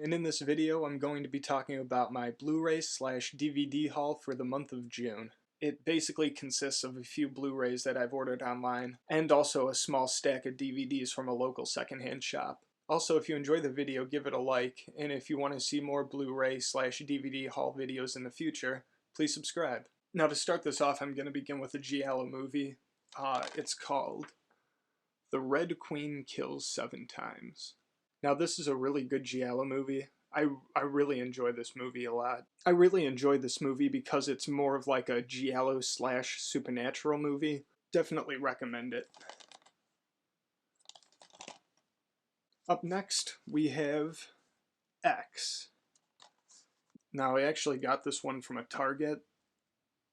and in this video I'm going to be talking about my Blu-ray slash DVD haul for the month of June. It basically consists of a few Blu-rays that I've ordered online, and also a small stack of DVDs from a local secondhand shop. Also, if you enjoy the video, give it a like, and if you want to see more Blu-ray slash DVD haul videos in the future, please subscribe. Now to start this off, I'm going to begin with a giallo movie. It's called The Red Queen Kills 7 Times. Now this is a really good giallo movie. I really enjoy this movie a lot. I really enjoy this movie because it's more of like a giallo slash supernatural movie. Definitely recommend it. Up next, we have X. Now I actually got this one from a Target,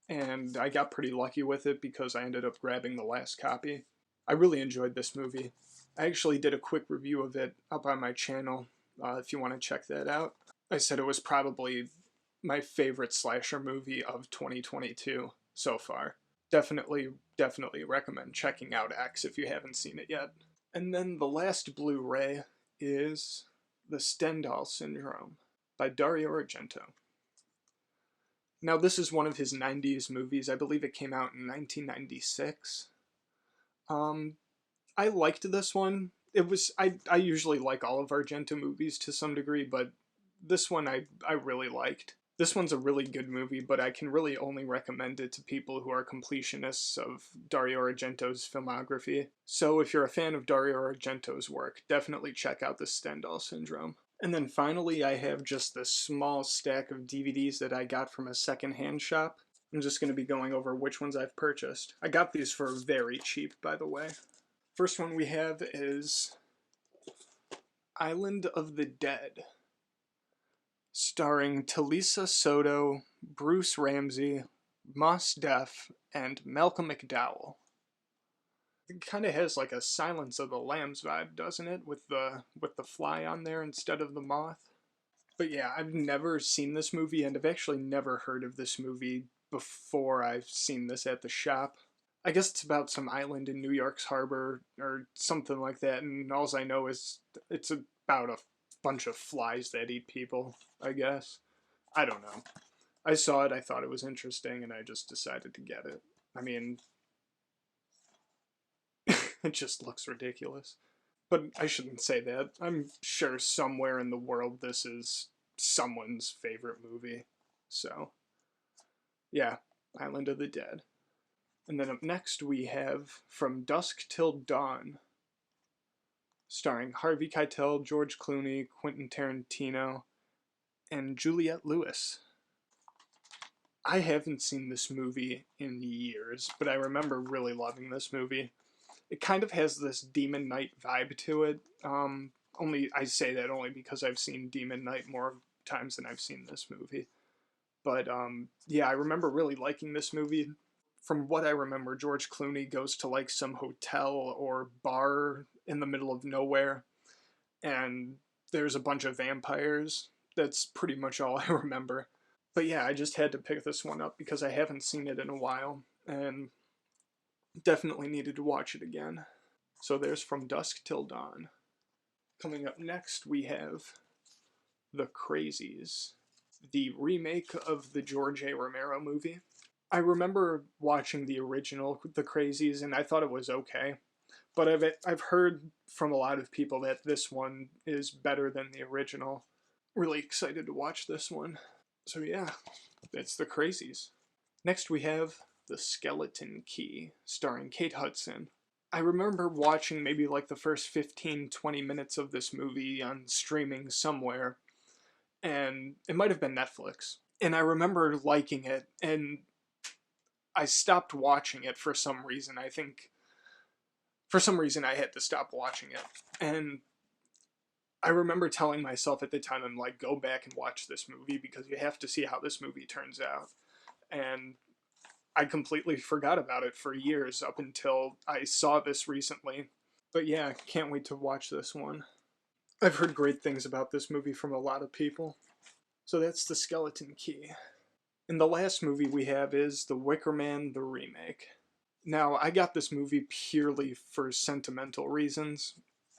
and I got pretty lucky with it because I ended up grabbing the last copy. I really enjoyed this movie. I actually did a quick review of it up on my channel, if you want to check that out. I said it was probably my favorite slasher movie of 2022 so far. Definitely recommend checking out X if you haven't seen it yet. And then the last Blu-ray is The Stendall Syndrome by Dario Argento. Now this is one of his 90s movies. I believe it came out in 1996. I liked this one. I usually like all of Argento movies to some degree, but this one I really liked. This one's a really good movie, but I can really only recommend it to people who are completionists of Dario Argento's filmography. So if you're a fan of Dario Argento's work, definitely check out the Stendhal Syndrome. And then finally, I have just this small stack of DVDs that I got from a secondhand shop. I'm just going to be going over which ones I've purchased. I got these for very cheap, by the way. First one we have is Island of the Dead, starring Talisa Soto, Bruce Ramsey, Mos Def, and Malcolm McDowell. It kind of has like a Silence of the Lambs vibe, doesn't it? With the fly on there instead of the moth. But yeah, I've never seen this movie, and I've actually never heard of this movie before I've seen this at the shop. I guess it's about some island in New York's harbor or something like that, and all I know is it's about a bunch of flies that eat people, I guess. I don't know. I saw it, I thought it was interesting, and I just decided to get it. I mean, it just looks ridiculous. But I shouldn't say that. I'm sure somewhere in the world this is someone's favorite movie. So, yeah, Island of the Dead. And then up next we have From Dusk Till Dawn, starring Harvey Keitel, George Clooney, Quentin Tarantino, and Juliette Lewis. I haven't seen this movie in years, but I remember really loving this movie. It kind of has this Demon Knight vibe to it. I say that only because I've seen Demon Knight more times than I've seen this movie. But yeah, I remember really liking this movie. From what I remember, George Clooney goes to like some hotel or bar in the middle of nowhere, and there's a bunch of vampires. That's pretty much all I remember. But yeah, I just had to pick this one up because I haven't seen it in a while, and definitely needed to watch it again. So there's From Dusk Till Dawn. Coming up next, we have The Crazies, the remake of the George A. Romero movie. I remember watching the original, The Crazies, and I thought it was okay. But I've heard from a lot of people that this one is better than the original. Really excited to watch this one. So yeah, that's The Crazies. Next we have The Skeleton Key, starring Kate Hudson. I remember watching maybe like the first 15-20 minutes of this movie on streaming somewhere, and it might have been Netflix. And I remember liking it, and I stopped watching it for some reason. I think for some reason I had to stop watching it. And I remember telling myself at the time, I'm like, go back and watch this movie because you have to see how this movie turns out. And I completely forgot about it for years up until I saw this recently. But yeah, can't wait to watch this one. I've heard great things about this movie from a lot of people. So that's The Skeleton Key. And the last movie we have is The Wicker Man, the remake. Now, I got this movie purely for sentimental reasons.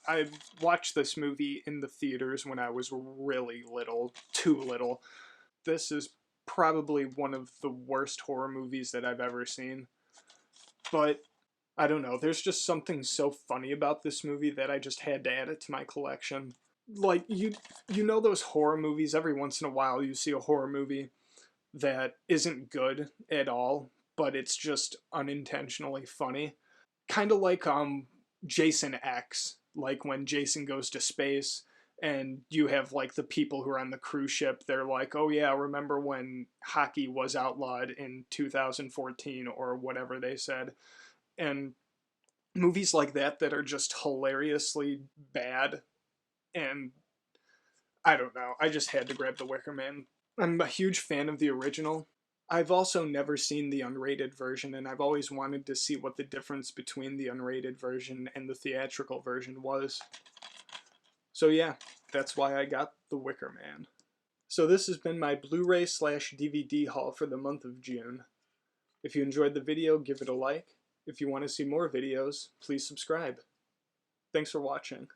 I watched this movie in the theaters when I was really little, too little. This is probably one of the worst horror movies that I've ever seen. But I don't know, there's just something so funny about this movie that I just had to add it to my collection. Like, you know those horror movies, every once in a while you see a horror movie that isn't good at all, but it's just unintentionally funny. Kind of like Jason X, like when Jason goes to space and you have like the people who are on the cruise ship, they're like, "Oh yeah, remember when hockey was outlawed in 2014 or whatever they said." And movies like that are just hilariously bad, and I don't know, I just had to grab the Wicker Man. I'm a huge fan of the original. I've also never seen the unrated version, and I've always wanted to see what the difference between the unrated version and the theatrical version was. So yeah, that's why I got the Wicker Man. So this has been my Blu-ray slash DVD haul for the month of June. If you enjoyed the video, give it a like. If you want to see more videos, please subscribe. Thanks for watching.